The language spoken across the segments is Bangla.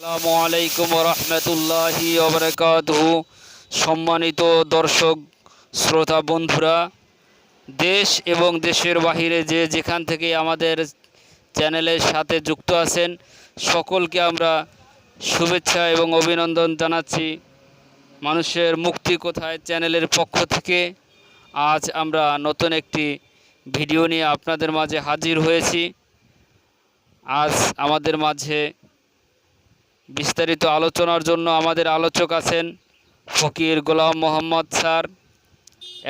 আসসালামু আলাইকুম রহমতুল্লাহি ওবরাকাতুহু। সম্মানিত দর্শক শ্রোতা বন্ধুরা, দেশ এবং দেশের বাহিরে যে যেখান থেকে আমাদের চ্যানেলের সাথে যুক্ত আছেন, সকলকে আমরা শুভেচ্ছা এবং অভিনন্দন জানাচ্ছি। মানুষের মুক্তি কোথায় চ্যানেলের পক্ষ থেকে আজ আমরা নতুন একটি ভিডিও নিয়ে আপনাদের মাঝে হাজির হয়েছি। আজ আমাদের মাঝে বিস্তারিত আলোচনার জন্য আমাদের আলোচক আছেন ফকির গোলাম মোহাম্মদ স্যার,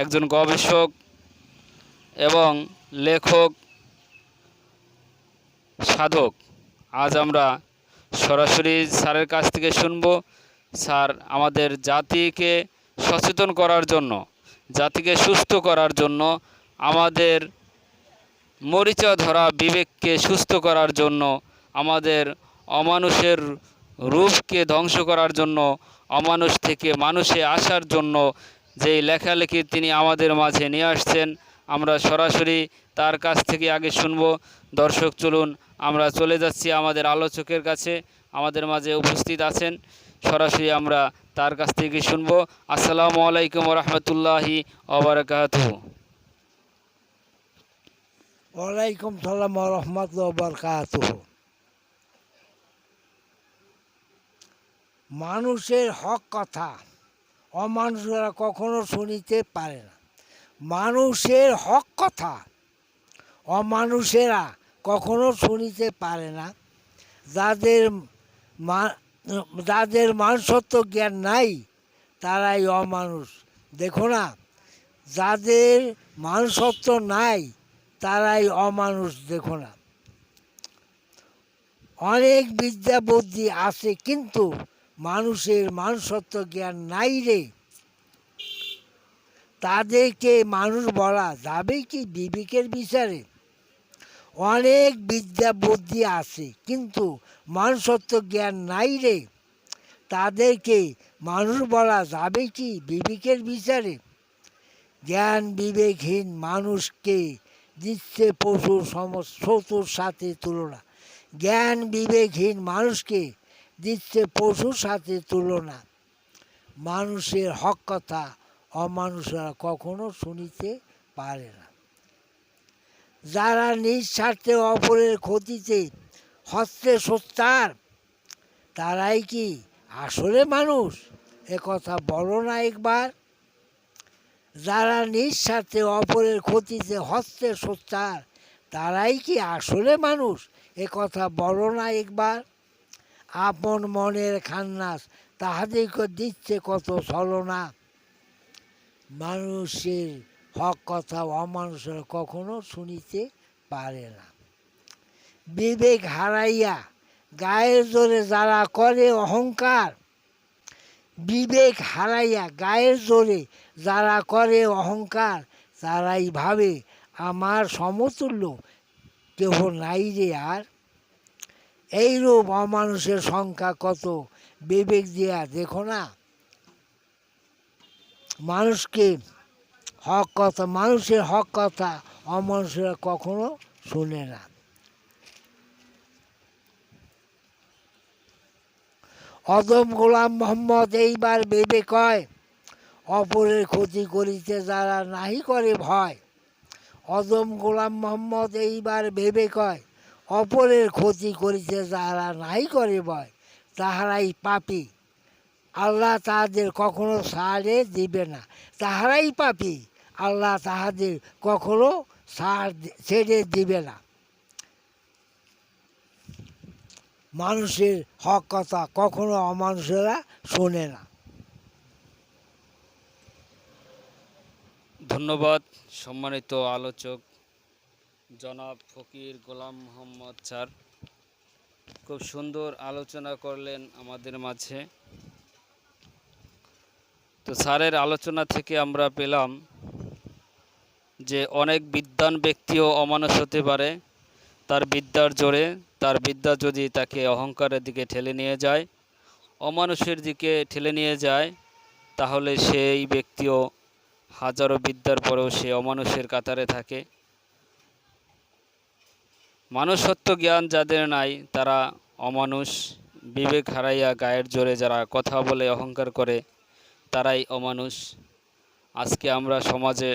একজন গবেষক এবং লেখক সাধক। আজ আমরা সরাসরি স্যারের কাছ থেকে শুনব স্যার আমাদের জাতিকে সচেতন করার জন্য, জাতিকে সুস্থ করার জন্য, আমাদের মরিচা ধরা বিবেককে সুস্থ করার জন্য, আমাদের অমানুষের রূপকে ধ্বংস করার জন্য, অমানুষ থেকে মানুষে আসার জন্য যে লেখালেখি তিনি আমাদের মাঝে নিয়ে আসছেন, আমরা সরাসরি তার কাছ থেকে আগে শুনব। দর্শক চলুন আমরা চলে যাচ্ছি আমাদের আলোচকের কাছে, আমাদের মাঝে উপস্থিত আছেন, সরাসরি আমরা তার কাছ থেকে শুনব। আসসালামু আলাইকুম রহমতুল্লাহি ওবরাকাতুহু। ওয়ালাইকুম সালাম রহমতুল্লাহ বরকাতুহ। মানুষের হক কথা অমানুষরা কখনো শুনিতে পারে না। মানুষের হক কথা অমানুষেরা কখনো শুনিতে পারে না। যাদের যাদের মানুষত্ব জ্ঞান নাই তারাই অমানুষ। দেখো না, যাদের মানুষত্ব নাই তারাই অমানুষ। দেখো না, অনেক বিদ্যা বুদ্ধি আছে কিন্তু মানুষের মানুষত্ব জ্ঞান নাই রে। তাদেরকে মানুষ বলা যাবে কি বিবেকের বিচারে? অনেক বিদ্যা বুদ্ধি আছে কিন্তু মানুষত্ব জ্ঞান নাই রে। তাদেরকে মানুষ বলা যাবে কি বিবেকের বিচারে? জ্ঞান বিবেকহীন মানুষকে দিচ্ছে পশুর শত্রুর সাথে তুলনা। জ্ঞান বিবেকহীন মানুষকে দিচ্ছে পশুর সাথে তুলনা। মানুষের হক কথা অমানুষরা কখনো শুনিতে পারে না। যারা নিঃস্বার্থে অপরের ক্ষতিতে হস্তে সোচ্চার তারাই কি আসলে মানুষ? কথা বলো না একবার। যারা নিঃস্বার্থে অপরের ক্ষতিতে হস্তে সোচ্চার তারাই কি আসলে মানুষ? কথা বলো না একবার। আপন মনের খান্নাস তাহাদেরকে দিচ্ছে কত ছলনা। মানুষের হক কথা অমানুষের কখনো শুনিতে পারে না। বিবেক হারাইয়া গায়ের জোরে যারা করে অহংকার, বিবেক হারাইয়া গায়ের জোরে যারা করে অহংকার, তারাই ভাবে আমার সমতুল্য কেহ নাই রে আর। এইরূপ অমানুষের সংখ্যা কত, বিবেক দিয়া দেখো না। মানুষকে হক কথা, মানুষের হক কথা অমানুষেরা কখনো শুনে না। অদম গোলাম মোহাম্মদ এইবার ভেবে কয়, অপরের ক্ষতি করিতে যারা নাহি করে ভয়। অদম গোলাম মোহাম্মদ এইবার ভেবে কয়, অপরের ক্ষতি করিতে যারা নাহি করে ভয়, তাহারাই পাপী, আল্লাহ তাহাদের কখনো ছাড়ে দিবে না। তাহারাই পাপী, আল্লাহ তাহাদের কখনো ছেড়ে দিবে না। মানুষের হক কথা কখনো অমানুষেরা শোনে না। ধন্যবাদ সম্মানিত আলোচক জনাব ফকির গোলাম মোহাম্মদ স্যার, খুব সুন্দর আলোচনা করলেন আমাদের মাঝে। তো স্যারের আলোচনা থেকে আমরা পেলাম যে অনেক বিদ্বান ব্যক্তিও অমানুষ হতে পারে তার বিদ্যার জোরে। তার বিদ্যা যদি তাকে অহংকারের দিকে ঠেলে নিয়ে যায়, অমানুষের দিকে ঠেলে নিয়ে যায়, তাহলে সেই ব্যক্তিও হাজারো বিদ্যার পরেও সে অমানুষের কাতারে থাকে। মানুষত্ব জ্ঞান যাদের নাই তারা অমানুষ, বিবেক হারাইয়া গায়ের জোরে যারা কথা বলে অহংকার করে তারাই অমানুষ। আজকে আমরা সমাজে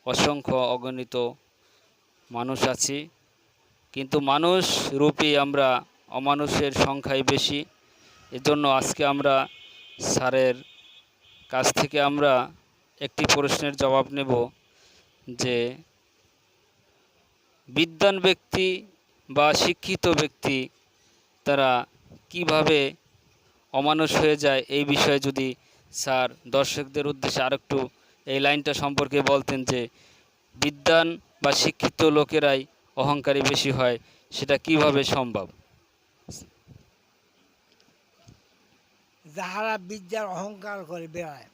অসংখ্য অগণিত মানুষ আছি, কিন্তু মানুষ রূপী আমরা অমানুষের সংখ্যাই বেশি। এজন্য আজকে আমরা স্যারের কাছ থেকে আমরা একটি প্রশ্নের জবাব নেব যে বিদ্বান ব্যক্তি বা শিক্ষিত ব্যক্তি তারা কিভাবে অমানুষ হয়ে যায়, এই বিষয়ে যদি স্যার দর্শকদের উদ্দেশ্যে আরেকটু এই লাইনটা সম্পর্কে বলতেন যে বিদ্বান বা শিক্ষিত লোকেরাই অহংকারী বেশি হয়, সেটা কিভাবে সম্ভব? যাহারা বিদ্যার অহংকার করে বেড়ায়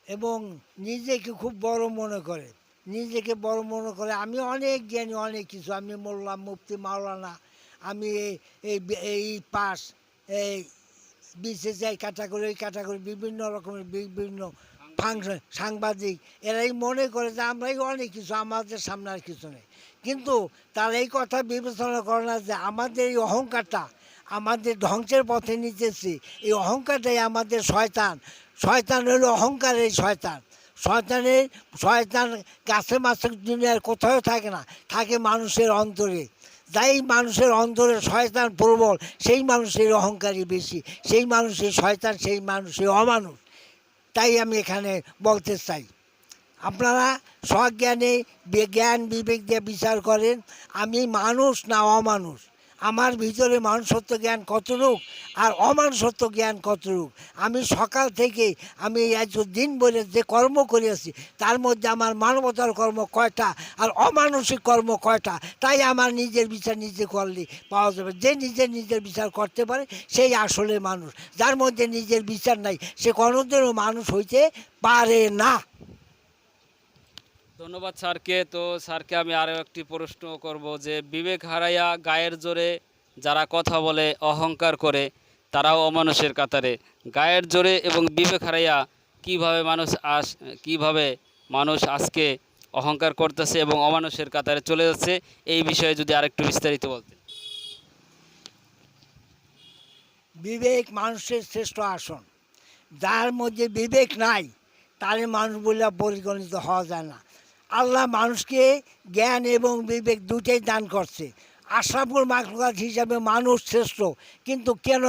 এবং নিজেকে খুব বড় মনে করে, আমি অনেক জ্ঞানী, অনেক কিছু, আমি মোল্লা মুফতি মাওলানা, আমি এই পাস, এই বিসিসিআই ক্যাটাগরি, ওই ক্যাটাগরি, বিভিন্ন রকমের বিভিন্ন ফাংশন, সাংবাদিক, এরাই মনে করে যে আমরাই অনেক কিছু, আমাদের সামনে আর কিছু নেই। কিন্তু তারা এই কথা বিবেচনা করে না যে আমাদের এই অহংকারটা আমাদের ধ্বংসের পথে নিতেছে। এই অহংকারটাই আমাদের শয়তান। শয়তান হলো অহংকারের শয়তান। শয়তান গাছে মাছে দুনিয়ার কোথাও থাকে না, থাকে মানুষের অন্তরে। যাই মানুষের অন্তরে শয়তান প্রবল, সেই মানুষের অহংকারী বেশি, সেই মানুষের শয়তান, সেই মানুষের অমানুষ। তাই আমি এখানে বলতে চাই, আপনারা সজ্ঞানে জ্ঞান বিবেক দিয়ে বিচার করেন, আমি মানুষ না অমানুষ, আমার ভিতরে মানুষত্ব জ্ঞান কতটুক আর অমানুষত্ব জ্ঞান কতটুক। আমি সকাল থেকে আমি আজ দিন বলে যে কর্ম করিয়াছি তার মধ্যে আমার মানবতার কর্ম কয়টা আর অমানসিক কর্ম কয়টা, তাই আমার নিজের বিচার নিজে করলে পাওয়া যাবে। যে নিজের বিচার করতে পারে সেই আসলে মানুষ, যার মধ্যে নিজের বিচার নাই সে কোনোদিনও মানুষ হইতে পারে না। ধন্যবাদ স্যারকে। তো স্যারকে আমি আরও একটি প্রশ্ন করব যে বিবেক হারাইয়া গায়ের জোরে যারা কথা বলে অহংকার করে তারাও অমানুষের কাতারে। গায়ের জোরে এবং বিবেক হারাইয়া কিভাবে মানুষ আজকে অহংকার করতেছে এবং অমানুষের কাতারে চলে যাচ্ছে, এই বিষয়ে যদি আরেকটু বিস্তারিত বলতেন। বিবেক মানুষের শ্রেষ্ঠ আসন, যার মধ্যে বিবেক নাই তারে মানুষ বলে পরিগণিত হওয়া যায় না। আল্লাহ মানুষকে জ্ঞান এবং বিবেক দুটোই দান করছে। আশরাফুল মাখলুকাত হিসাবে মানুষ শ্রেষ্ঠ, কিন্তু কেন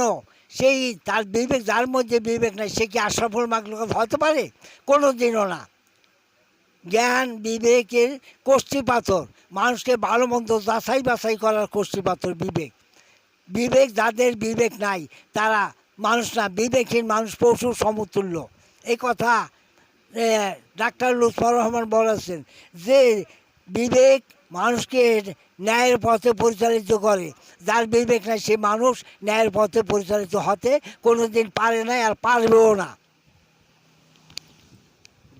সেই তার বিবেক, যার মধ্যে বিবেক নাই সে কি আশরাফুল মাখলুকাত হতে পারে? কোনো দিনও না। জ্ঞান বিবেকের কষ্টি পাথর, মানুষকে ভালো মন্দ যাচাই বাছাই করার কষ্টি পাথর বিবেক। যাদের বিবেক নাই তারা মানুষ না, বিবেকহীন মানুষ পশুর সমতুল্য। এই কথা ডাক্তার লুৎফর রহমান বলেছেন যে বিবেক মানুষকে ন্যায়ের পথে পরিচালিত করে, যার বিবেক নাই সে মানুষ ন্যায়ের পথে পরিচালিত হতে কোনোদিন পারে না আর পারবেও না।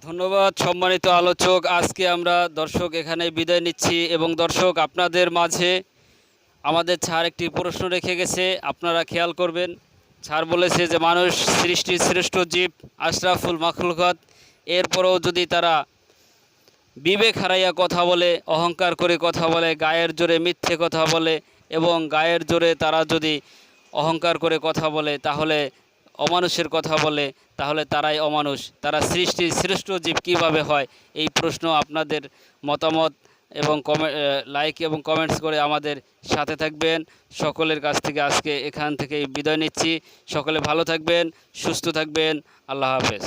ধন্যবাদ সম্মানিত আলোচক। আজকে আমরা দর্শক এখানে বিদায় নিচ্ছি এবং দর্শক আপনাদের মাঝে আমাদের স্যার একটি প্রশ্ন রেখে গেছে, আপনারা খেয়াল করবেন। স্যার বলেছে যে মানুষ সৃষ্টির শ্রেষ্ঠ জীব, আশরাফুল মাখলুকাত, এরপরেও যদি তারা বিবেক হারাইয়া কথা বলে, অহংকার করে কথা বলে, গায়ের জোরে মিথ্যে কথা বলে এবং গায়ের জোরে তারা যদি অহংকার করে কথা বলে, তাহলে অমানুষের কথা বলে, তাহলে তারাই অমানুষ। তারা সৃষ্টির শ্রেষ্ঠ জীব কীভাবে হয়? এই প্রশ্ন আপনাদের মতামত এবং লাইক এবং কমেন্টস করে আমাদের সাথে থাকবেন। সকলের কাছ থেকে আজকে এখান থেকে বিদায় নিচ্ছি। সকলে ভালো থাকবেন, সুস্থ থাকবেন। আল্লাহ হাফেজ।